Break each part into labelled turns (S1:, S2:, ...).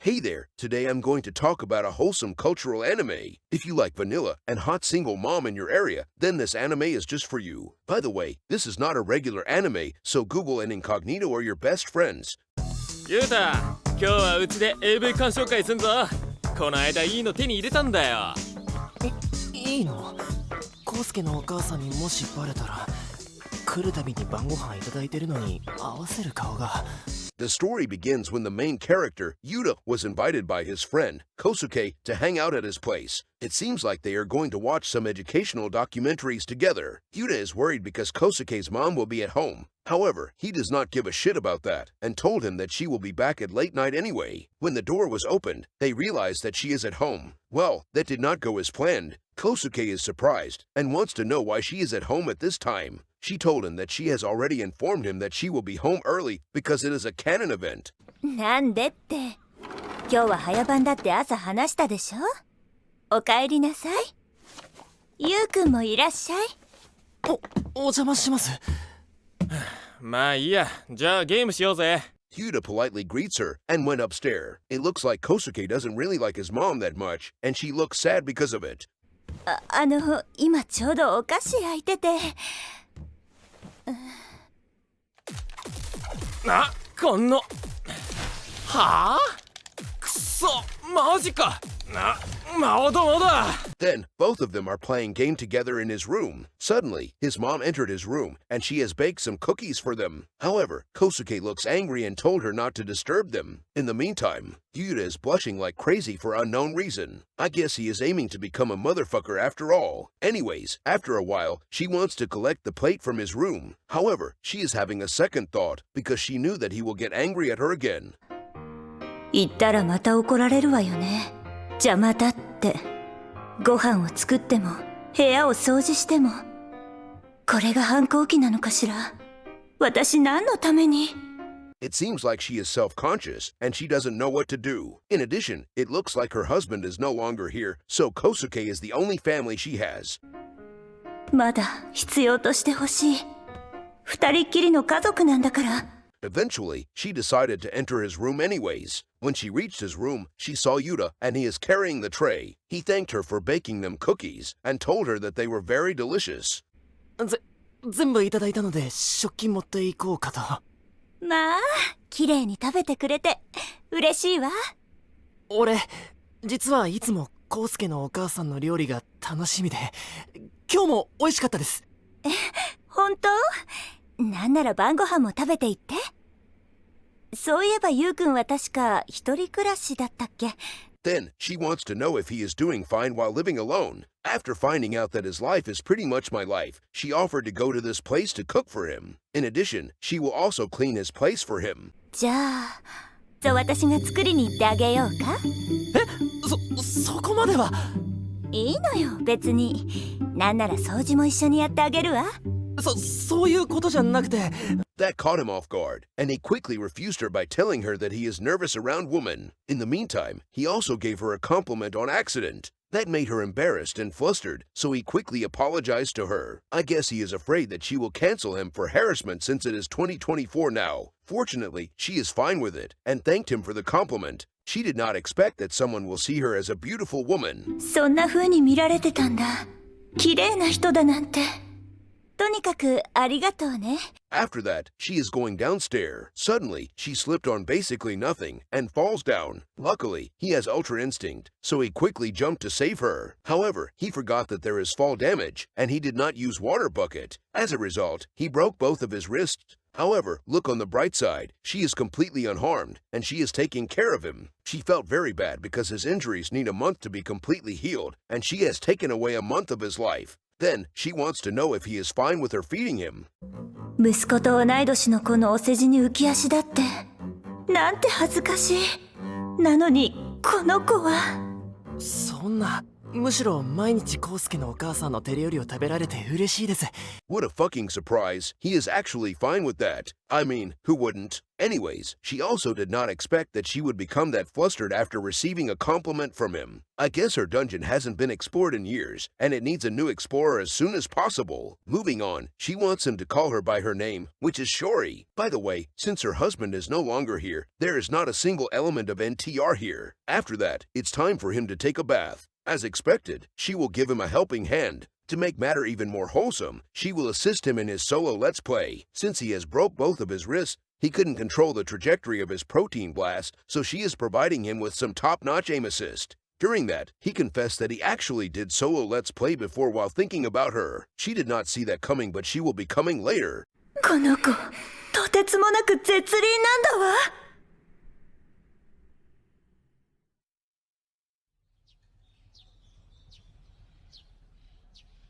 S1: Hey there, today I'm going to talk about a wholesome cultural anime. If you like vanilla and hot single mom in your area, then this anime is just for you. By the way, this is not a regular anime, so Google and Incognito are your best friends.
S2: ゆうた、今日はうちで AV 鑑賞会すんぞ。この間いいの手に入れたんだよ。
S3: いいの？コウスケのお母さんにもしバレたら、来るたびに晩ご飯いただいてるのに合わせる顔が。
S1: The story begins when the main character, Yuta, was invited by his friend, Kosuke, to hang out at his place. It seems like they are going to watch some educational documentaries together. Yuta is worried because Kosuke's mom will be at home. However, he does not give a shit about that and told him that she will be back at late night anyway. When the door was opened, they realized that she is at home. Well, that did not go as planned. Kosuke is surprised and wants to know why she is at home at this time. She told him that she has already informed him that she will be home early because it is a canon event.
S4: なんでって、今日は早番だって朝話したでしょ。お帰りなさい。ゆうくんもいらっしゃい。
S3: お邪魔します。
S2: まあいいや、じゃあゲームしようぜ。
S1: Yuta politely greets her and went upstairs. It looks like Kosuke doesn't really like his mom that much, and she looks sad because of it.
S4: 今ちょうどお菓子焼いてて。
S2: このはあ、くそ、マジか。まだ。
S1: Then, both of them are playing game together in his room. Suddenly, his mom entered his room, and she has baked some cookies for them. However, Kosuke looks angry and told her not to disturb them. In the meantime, Yuta is blushing like crazy for unknown reason. I guess he is aiming to become a motherfucker after all. Anyways, after a while, she wants to collect the plate from his room. However, she is having a second thought because she knew that he will get angry at her again.
S4: 言ったらまた怒られるわよね。邪魔だって。ご飯を作っても部屋を掃除しても、これが反抗期なのかしら。私何のために。
S1: It seems like she is self-conscious and she doesn't know what to do. In addition, it looks like her husband is no longer here, so Kosuke is the only family she has.
S4: まだ必要としてほしい。二人っきりの家族なんだから。
S1: Eventually, she decided to enter his room anyways. When she reached his room, she saw Yuta and he is carrying the tray. He thanked her for baking them cookies and told her that they were very delicious.
S3: 全部いただいたので食器持っていこうかと。
S4: まあ、綺麗に食べてくれて嬉しいわ。
S3: 俺、実はいつもコウスケのお母さんの料理が楽しみで、今日も美味しかったです。
S4: 本当？なんなら晩ご飯も食べていって。そういえばゆうくんは確か一人暮らしだったっけ？
S1: Then, she wants to know if he is doing fine while living alone. After finding out that his life is pretty much my life, she offered to go to this place to cook for him. In addition, she will also clean his place for him.
S4: じゃあ、私が作りに行ってあげようか？
S3: そこまでは。
S4: いいのよ、別に。なんなら掃除も一緒にやってあげるわ。
S3: そういうことじゃなくて。
S1: That caught him off guard, and he quickly refused her by telling her that he is nervous around women. In the meantime, he also gave her a compliment on accident. That made her embarrassed and flustered, so he quickly apologized to her. I guess he is afraid that she will cancel him for harassment since it is 2024 now. Fortunately, she is fine with it, and thanked him for the compliment. She did not expect that someone will see her as a beautiful woman.
S4: そんな風に見られてたんだ。綺麗な人だなんて。とにかくありがとうね。
S1: After that, she is going downstairs. Suddenly, she slipped on basically nothing and falls down. Luckily, he has Ultra Instinct, so he quickly jumped to save her. However, he forgot that there is fall damage, and he did not use water bucket. As a result, he broke both of his wrists. However, look on the bright side. She is completely unharmed, and she is taking care of him. She felt very bad because his injuries need a month to be completely healed, and she has taken away a month of his life. Then, she wants to know if he is fine with her feeding him.
S4: 息子と同い年の子のお世辞に浮き足だって。なんて恥ずかしい。なのに、この子は。
S3: そんな、むしろ毎日コウスケのお母さんの手料理を食べられて嬉しいです。
S1: What a fucking surprise. He is actually fine with that. I mean, who wouldn't? Anyways, she also did not expect that she would become that flustered after receiving a compliment from him. I guess her dungeon hasn't been explored in years, and it needs a new explorer as soon as possible. Moving on, she wants him to call her by her name, which is Shori. By the way, since her husband is no longer here, there is not a single element of NTR here. After that, it's time for him to take a bath. As expected, she will give him a helping hand. To make matter even more wholesome, she will assist him in his solo Let's Play. Since he has broke both of his wrists, he couldn't control the trajectory of his protein blast, so she is providing him with some top-notch aim assist. During that, he confessed that he actually did solo Let's Play before while thinking about her. She did not see that coming, but she will be coming later.
S4: この子、とてつもなく絶倫なんだわ。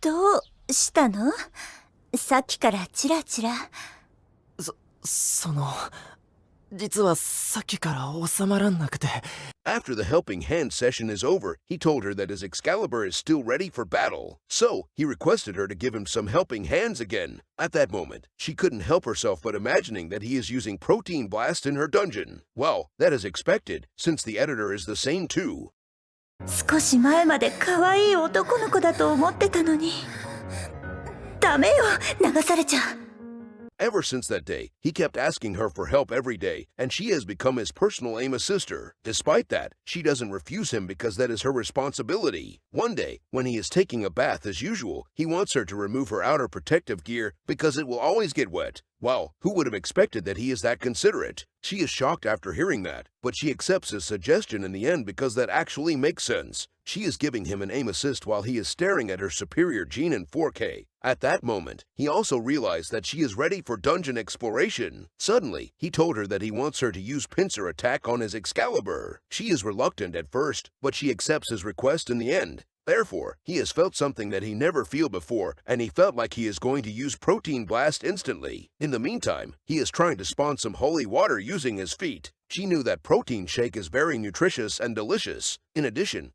S4: どうしたの？さっきからチラチラ。
S3: 実はさっきから収まらなくて。
S1: After the helping hand session is over, he told her that his Excalibur is still ready for battle. So, he requested her to give him some helping hands again. At that moment, she couldn't help herself but imagining that he is using Protein Blast in her dungeon. Well, that is expected, since the editor is the same too.
S4: 少し前まで可愛い男の子だと思ってたのに。ダメよ、流されちゃう。
S1: Ever since that day, he kept asking her for help every day, and she has become his personal aim assister. Despite that, she doesn't refuse him because that is her responsibility. One day, when he is taking a bath as usual, he wants her to remove her outer protective gear because it will always get wet. Wow, who would have expected that he is that considerate? She is shocked after hearing that, but she accepts his suggestion in the end because that actually makes sense. She is giving him an aim assist while he is staring at her superior gene in 4K. At that moment, he also realized that she is ready for dungeon exploration. Suddenly, he told her that he wants her to use pincer attack on his Excalibur. She is reluctant at first, but she accepts his request in the end. Therefore, he has felt something that he never felt before, and he felt like he is going to use Protein Blast instantly. In the meantime, he is trying to spawn some holy water using his feet. She knew that protein shake is very nutritious and delicious. In addition,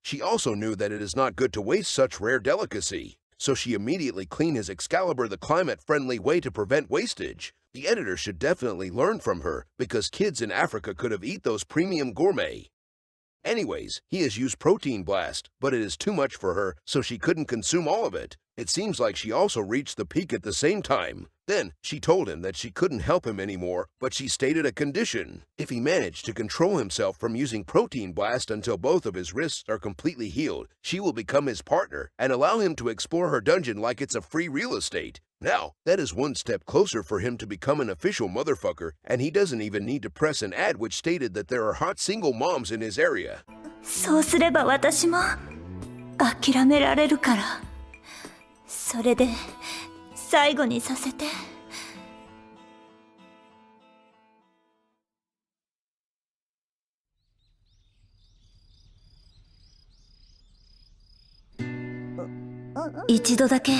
S1: she also knew that it is not good to waste such rare delicacy. So she immediately cleaned his Excalibur the climate-friendly way to prevent wastage. The editor should definitely learn from her, because kids in Africa could have eaten those premium gourmet. Anyways, he has used Protein Blast, but it is too much for her, so she couldn't consume all of it. It seems like she also reached the peak at the same time. Then, she told him that she couldn't help him anymore, but she stated a condition. If he managed to control himself from using Protein Blast until both of his wrists are completely healed, she will become his partner and allow him to explore her dungeon like it's a free real estate. Now, that is one step closer for him to become an official motherfucker, and he doesn't even need to press an ad which stated that there are hot single moms in his area.
S4: そうすれば私も諦められるから。それで最後にさせて。一度だけ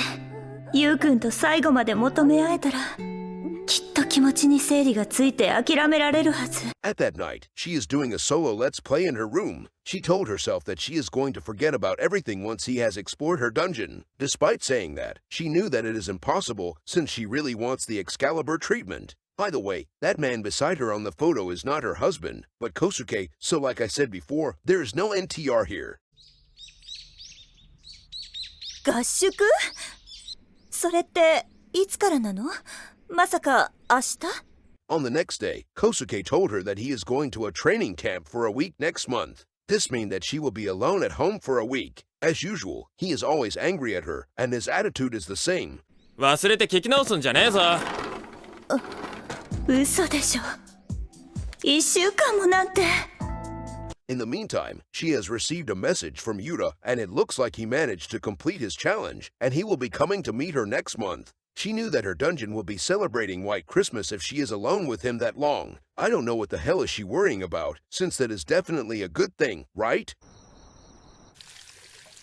S4: ゆうくんと最後まで求め合えたら、きっと気持ちに整理がついて諦められるはず。
S1: At that night, she is doing a solo Let's Play in her room. She told herself that she is going to forget about everything once he has explored her dungeon. Despite saying that, she knew that it is impossible since she really wants the Excalibur treatment. By the way, that man beside her on the photo is not her husband, but Kosuke, so like I said before, there is no NTR here.
S4: 合宿？それっていつからなの？まさか明日？
S1: On the next day, Kosuke told her that he is going to a training camp for a week next month. This means that she will be alone at home for a week. As usual, he is always angry at her, and his attitude is the same.
S2: 忘れて聞き直すんじゃねえぞ。
S4: 嘘でしょ。1週間もなんて。
S1: In the meantime, she has received a message from Yuta, and it looks like he managed to complete his challenge, and he will be coming to meet her next month. She knew that her dungeon will be celebrating White Christmas if she is alone with him that long. I don't know what the hell is she worrying about, since that is definitely a good thing, right?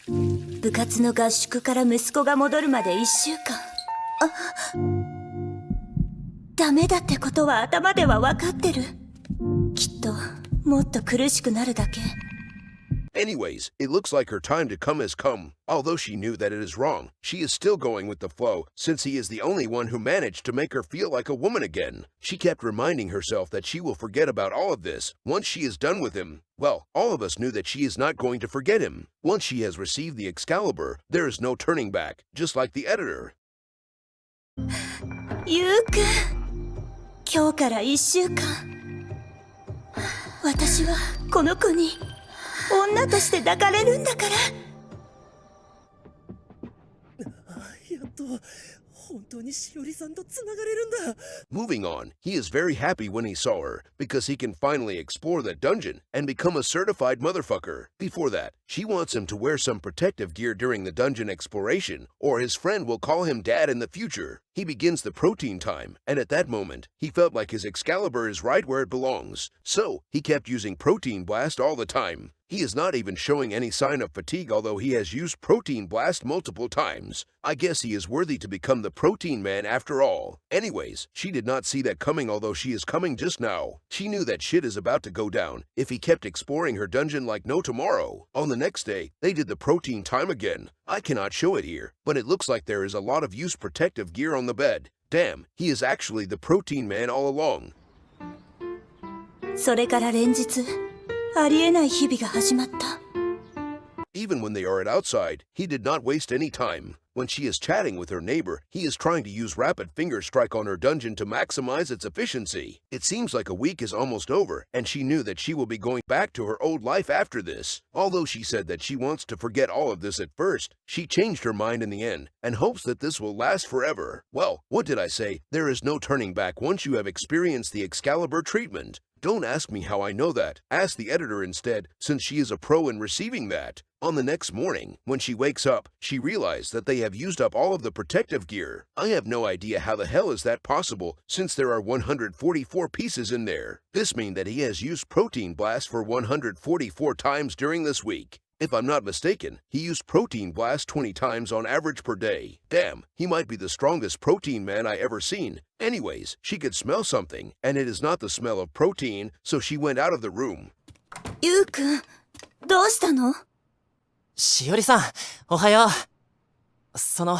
S4: 部活の合宿から息子が戻るまで1週間。ダメだってことは頭では分かってる。きっともっと苦しくなるだけ。
S1: Anyways, it looks like her time to come has come. Although she knew that it is wrong, she is still going with the flow since he is the only one who managed to make her feel like a woman again. She kept reminding herself that she will forget about all of this once she is done with him. Well, all of us knew that she is not going to forget him. Once she has received the Excalibur, there is no turning back, just like the editor.
S4: ゆうくん、今日から1週間私はこの子に女として抱かれるんだから。
S3: やっと本当にしおりさんとつながれるんだ。
S1: Moving on, he is very happy when he saw her because he can finally explore that dungeon and become a certified motherfucker. Before that, she wants him to wear some protective gear during the dungeon exploration or his friend will call him dad in the future. He begins the protein time, and at that moment, he felt like his Excalibur is right where it belongs. So, he kept using Protein Blast all the time. He is not even showing any sign of fatigue although he has used Protein Blast multiple times. I guess he is worthy to become the Protein Man after all. Anyways, she did not see that coming although she is coming just now. She knew that shit is about to go down if he kept exploring her dungeon like no tomorrow. On the next day, they did the protein time again. I cannot show it here, but it looks like there is a lot of used protective gear on the bed. Damn, he is actually the Protein Man all along.
S4: それから連日ありえない日々が始まった。
S1: Even when they are outside, he did not waste any time. When she is chatting with her neighbor, he is trying to use rapid finger strike on her dungeon to maximize its efficiency. It seems like a week is almost over, and she knew that she will be going back to her old life after this. Although she said that she wants to forget all of this at first, she changed her mind in the end and hopes that this will last forever. Well, what did I say? There is no turning back once you have experienced the Excalibur treatment. Don't ask me how I know that. Ask the editor instead, since she is a pro in receiving that. On the next morning, when she wakes up, she realized that they have used up all of the protective gear. I have no idea how the hell is that possible, since there are 144 pieces in there. This means that he has used Protein Blast for 144 times during this week. If I'm not mistaken, he used Protein Blast 20 times on average per day. Damn, he might be the strongest protein man I ever seen. Anyways, she could smell something, and it is not the smell of protein, so she went out of the room.
S4: ゆうくん、どうしたの？
S3: しおりさん、おはよう。今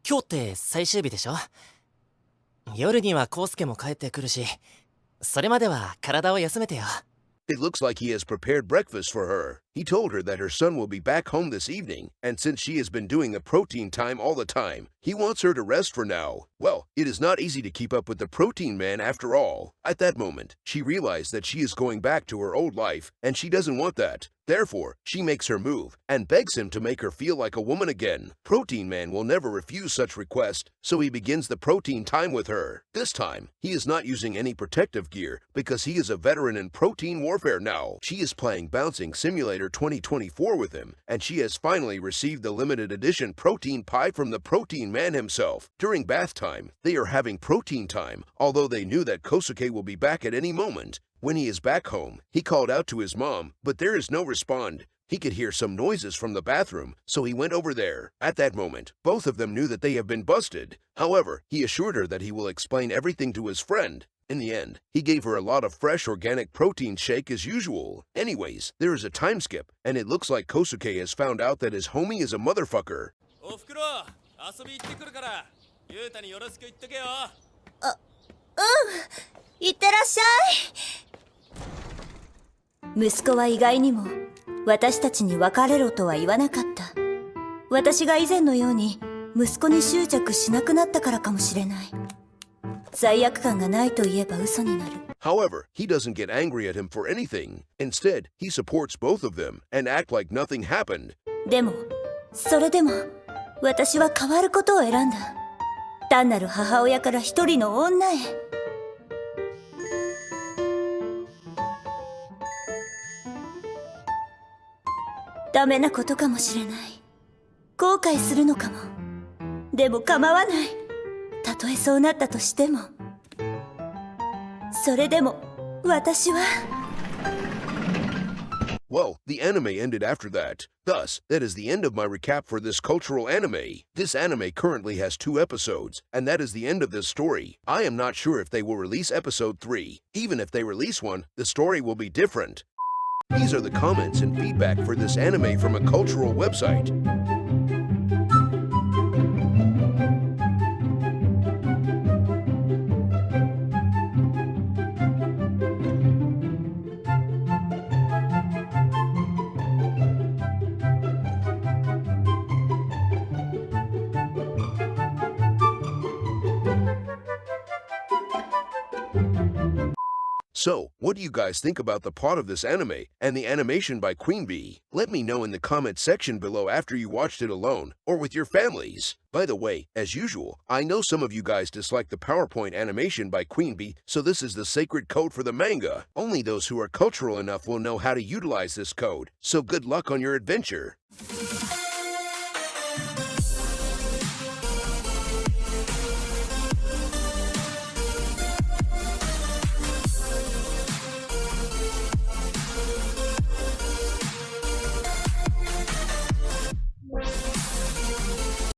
S3: 日って最終日でしょ？夜にはコウスケも帰ってくるし、それまでは体を休めてよ。
S1: It looks like he has prepared breakfast for her. He told her that her son will be back home this evening, and since she has been doing the protein time all the time, he wants her to rest for now. Well, it is not easy to keep up with the Protein Man after all. At that moment, she realized that she is going back to her old life, and she doesn't want that. Therefore, she makes her move and begs him to make her feel like a woman again. Protein Man will never refuse such request, so he begins the protein time with her. This time, he is not using any protective gear because he is a veteran in protein warfare now. She is playing Bouncing Simulator 2024 with him, and she has finally received the limited edition protein pie from the Protein Man himself. During bath time, they are having protein time, although they knew that Kosuke will be back at any moment. When he is back home, he called out to his mom, but there is no respond. He could hear some noises from the bathroom, so he went over there. At that moment, both of them knew that they have been busted. However, he assured her that he will explain everything to his friend. In the end, he gave her a lot of fresh organic protein shake as usual. Anyways, there is a time skip, and it looks like Kosuke has found out that his homie is a motherfucker.
S2: おふくろ、遊び行ってくるから、ゆうたによろしく言っとけよ。
S4: いってらっしゃい。息子は意外にも私たちに別れろとは言わなかった。私が以前のように息子に執着しなくなったからかもしれない。罪悪感がないと言えば嘘になる。
S1: However, he doesn't get angry at him for anything. Instead, he supports both of them and act like nothing happened.
S4: でも、それでも私は変わることを選んだ。単なる母親から一人の女へ。ダメなことかもしれない。後悔するのかも。でも構わない。たとえそうなったとしても。それでも私は。
S1: Well, the anime ended after that. Thus, that is the end of my recap for this cultural anime. This anime currently has 2 episodes, and that is the end of this story. I am not sure if they will release episode 3. Even if they release one, the story will be different. These are the comments and feedback for this anime from a cultural website. So, what do you guys think about the plot of this anime and the animation by Queen Bee? Let me know in the comment section below after you watched it alone or with your families. By the way, as usual, I know some of you guys dislike the PowerPoint animation by Queen Bee, so this is the sacred code for the manga. Only those who are cultural enough will know how to utilize this code, so good luck on your adventure.